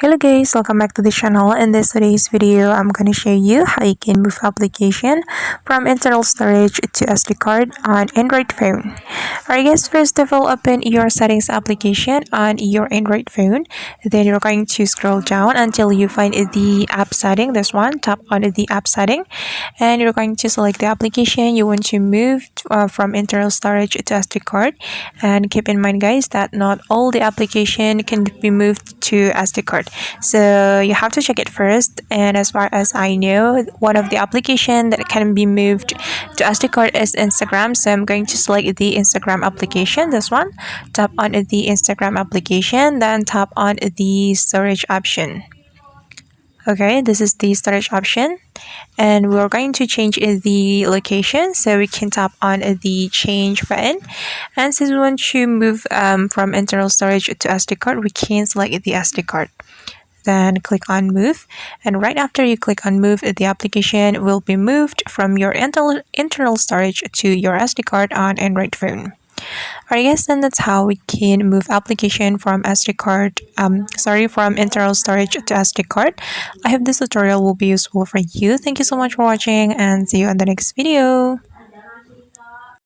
Hello guys, welcome back to the channel. In this today's video, I'm going to show you how you can move application from internal storage to SD card on Android phone. Alright guys, first of all, open your settings application on your Android phone. Then you're going to scroll down until you find the app setting, this one. Tap on the app setting and you're going to select the application you want to move from internal storage to SD card. And keep in mind guys that not all the application can be moved to SD card, so you have to check it first. And as far as I know, one of the application that can be moved to SD card is Instagram, so I'm going to select the Instagram application, this one. Tap on the Instagram application, then tap on the storage option. Okay, this is the storage option, and we're going to change the location, so we can tap on the change button. And since we want to move from internal storage to SD card, we can select the SD card, then click on move, and right after you click on move, the application will be moved from your internal storage to your SD card on Android phone. Alright guys, and that's how we can move application from from internal storage to SD card. I hope this tutorial will be useful for you. Thank you so much for watching and see you on the next video.